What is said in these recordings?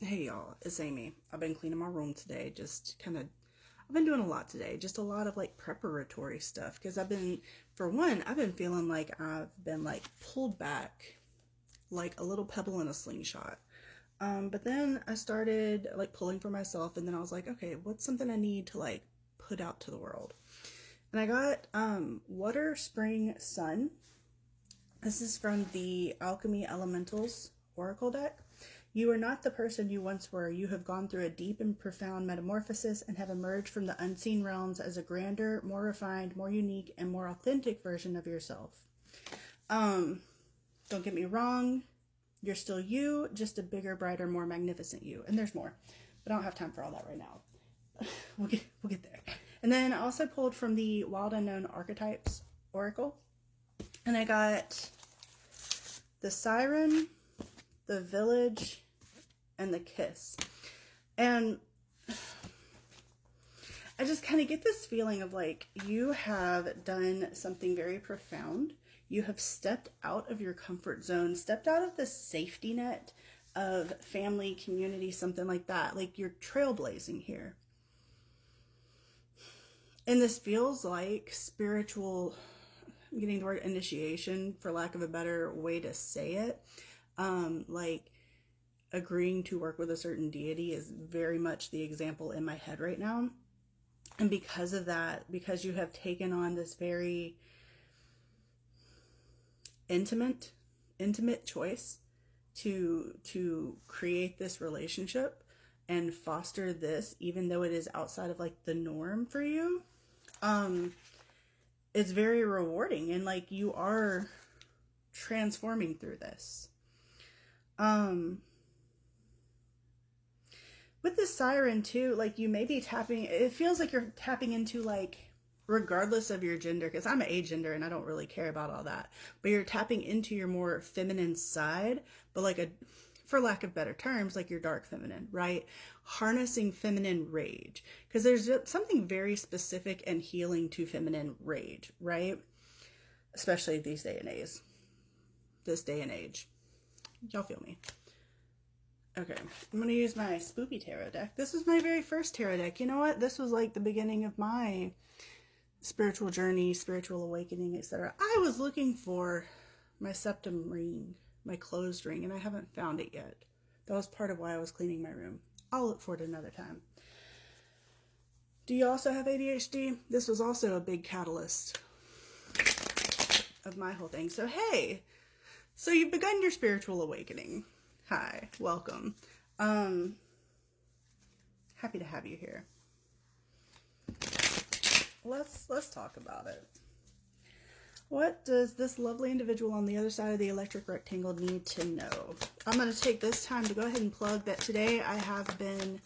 Hey y'all, it's Amy. I've been cleaning my room today, I've been doing a lot today, just a lot of like preparatory stuff because I've been feeling like I've been like pulled back like a little pebble in a slingshot. But then I started like pulling for myself, and then I was like, okay, what's something I need to like put out to the world? And I got Water Spring Sun. This is from the Alchemy Elementals Oracle deck. You are not the person you once were. You have gone through a deep and profound metamorphosis and have emerged from the unseen realms as a grander, more refined, more unique, and more authentic version of yourself. Don't get me wrong, you're still you, just a bigger, brighter, more magnificent you. And there's more, but I don't have time for all that right now. We'll get there. And then I also pulled from the Wild Unknown Archetypes Oracle, and I got the Siren, the Village, and the Kiss. And I just kind of get this feeling of like you have done something very profound. You have stepped out of your comfort zone, stepped out of the safety net of family, community, something like that. Like you're trailblazing here. And this feels like spiritual, I'm getting the word initiation for lack of a better way to say it. Like agreeing to work with a certain deity is very much the example in my head right now. And because of that, because you have taken on this very intimate choice to create this relationship and foster this, even though it is outside of like the norm for you, it's very rewarding, and like you are transforming through this. With the Siren too, like you may be tapping, it feels like you're tapping into like, regardless of your gender, because I'm an agender and I don't really care about all that, but you're tapping into your more feminine side, but like for lack of better terms, like your dark feminine, right? Harnessing feminine rage, because there's something very specific and healing to feminine rage, right? Especially this day and age. Y'all feel me? Okay, I'm going to use my Spoopy Tarot deck. This is my very first tarot deck. You know what? This was like the beginning of my spiritual journey, spiritual awakening, etc. I was looking for my septum ring, my closed ring, and I haven't found it yet. That was part of why I was cleaning my room. I'll look for it another time. Do you also have ADHD? This was also a big catalyst of my whole thing. So hey, so you've begun your spiritual awakening. Hi, welcome. Happy to have you here. Let's talk about it. What does this lovely individual on the other side of the electric rectangle need to know? I'm going to take this time to go ahead and plug that today I have been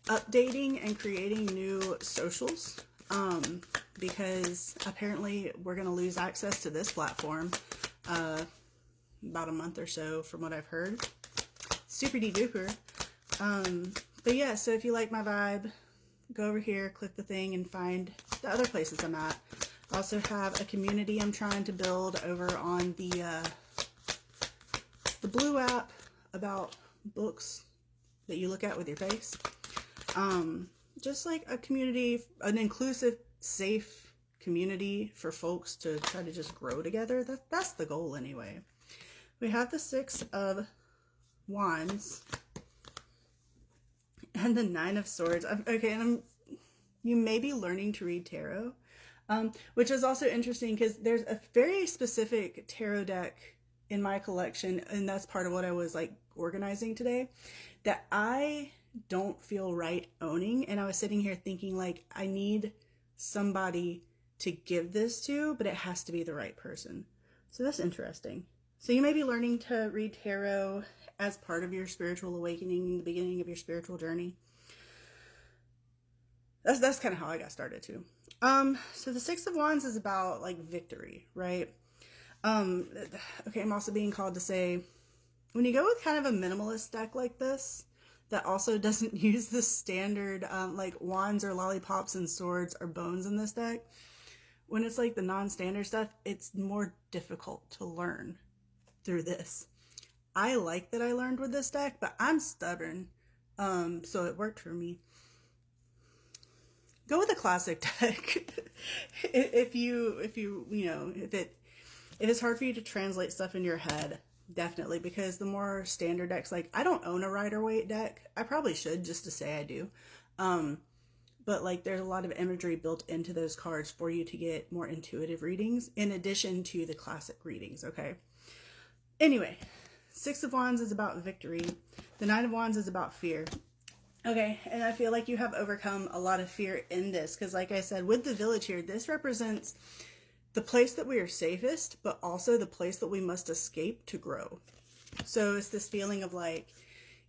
updating and creating new socials, because apparently we're going to lose access to this platform about a month or so from what I've heard. Super duper. But yeah, so if you like my vibe, go over here, click the thing, and find the other places I'm at. I also have a community I'm trying to build over on the Blue app about books that you look at with your face. Just like a community, an inclusive, safe community for folks to try to just grow together. That's the goal anyway. We have the Six of Wands and the Nine of Swords. Okay, and you may be learning to read tarot, which is also interesting because there's a very specific tarot deck in my collection, and that's part of what I was like organizing today, that I don't feel right owning. And I was sitting here thinking like, I need somebody to give this to, but it has to be the right person. So that's interesting. So you may be learning to read tarot as part of your spiritual awakening, the beginning of your spiritual journey. That's kind of how I got started too. So the Six of Wands is about like victory, right? Okay, I'm also being called to say, when you go with kind of a minimalist deck like this, that also doesn't use the standard like wands or lollipops and swords or bones in this deck, when it's like the non-standard stuff, it's more difficult to learn through this. I like that I learned with this deck, but I'm stubborn. So it worked for me. Go with a classic deck. If it's hard for you to translate stuff in your head, definitely, because the more standard decks, like I don't own a Rider-Waite deck. I probably should, just to say I do. Um, but like there's a lot of imagery built into those cards for you to get more intuitive readings in addition to the classic readings, okay? Anyway, Six of Wands is about victory. The Nine of Wands is about fear. Okay, and I feel like you have overcome a lot of fear in this, because like I said, with the Village here, this represents the place that we are safest, but also the place that we must escape to grow. So it's this feeling of like,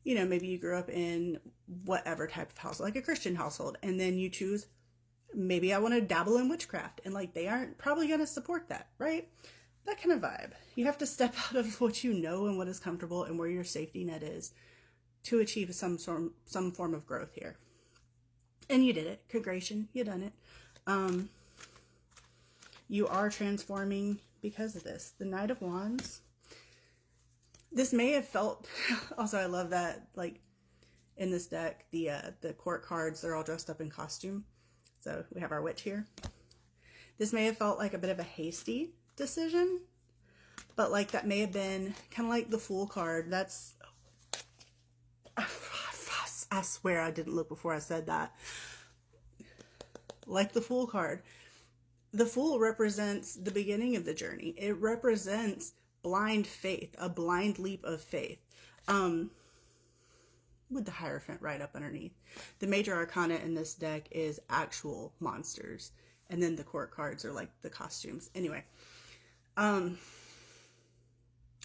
maybe you grew up in whatever type of household, like a Christian household, and then you choose, maybe I want to dabble in witchcraft, and like they aren't probably going to support that, right? That kind of vibe. You have to step out of what you know and what is comfortable and where your safety net is to achieve some form of growth here. And you did it. Congratulations, you done it. You are transforming because of this. The Knight of Wands. This may have felt, also I love that, like in this deck, the court cards, they're all dressed up in costume. So we have our witch here. This may have felt like a bit of a hasty decision, but like that may have been kind of like the Fool card. That's, I swear I didn't look before I said that. Like the Fool card. The Fool represents the beginning of the journey. It represents blind faith, a blind leap of faith. With the Hierophant right up underneath. The major arcana in this deck is actual monsters. And then the court cards are like the costumes. Anyway.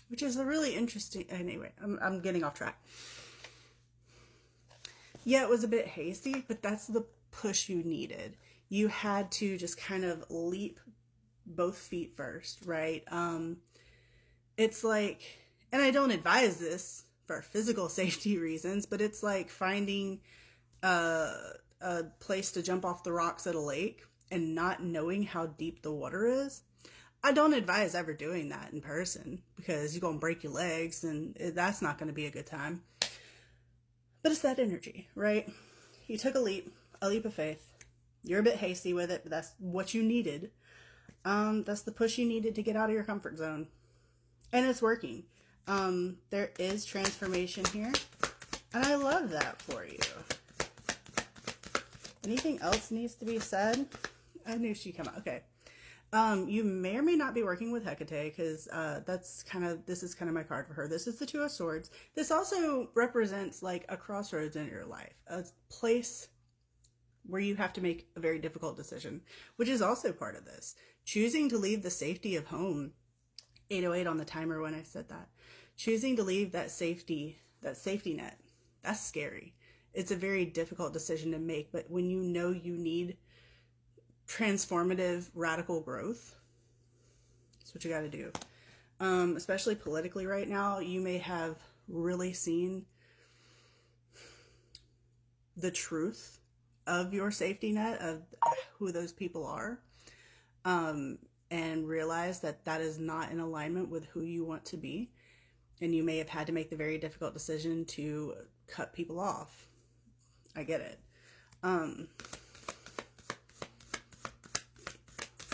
Which is a really interesting, anyway, I'm getting off track. Yeah, it was a bit hasty, but that's the push you needed. You had to just kind of leap both feet first, right? It's like, and I don't advise this for physical safety reasons, but it's like finding a place to jump off the rocks at a lake and not knowing how deep the water is. I don't advise ever doing that in person because you're going to break your legs and that's not going to be a good time. But it's that energy, right? You took a leap of faith. You're a bit hasty with it, but that's what you needed. That's the push you needed to get out of your comfort zone. And it's working. There is transformation here. And I love that for you. Anything else needs to be said? I knew she'd come out. Okay. You may or may not be working with Hecate because this is kind of my card for her. This is the Two of Swords. This also represents like a crossroads in your life, a place where you have to make a very difficult decision, which is also part of this. Choosing to leave the safety of home. 808 on the timer when I said that. Choosing to leave that safety net. That's scary. It's a very difficult decision to make, but when you know you need transformative, radical growth, that's what you got to do. Especially politically right now, you may have really seen the truth of your safety net, of who those people are, and realize that that is not in alignment with who you want to be. And you may have had to make the very difficult decision to cut people off. I get it.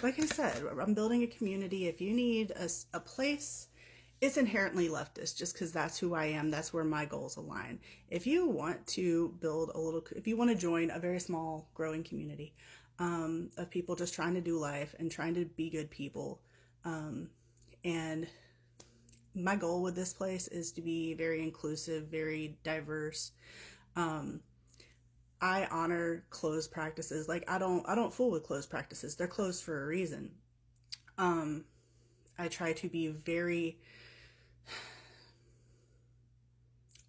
Like I said, I'm building a community. If you need a place, it's inherently leftist just because that's who I am. That's where my goals align. If you want to if you want to join a very small growing community of people just trying to do life and trying to be good people, and my goal with this place is to be very inclusive, very diverse. I honor closed practices. Like I don't fool with closed practices. They're closed for a reason. I try to be very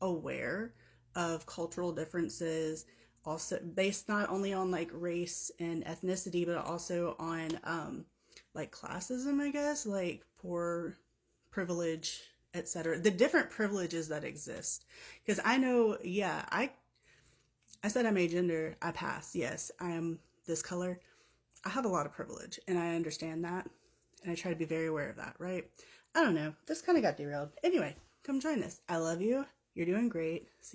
aware of cultural differences, also based not only on like race and ethnicity, but also on like classism, I guess, like poor privilege, etc. The different privileges that exist. Because I know, yeah, I said I'm agender, I pass. Yes, I am this color. I have a lot of privilege and I understand that. And I try to be very aware of that, right? I don't know. This kind of got derailed. Anyway, come join us. I love you. You're doing great. See you.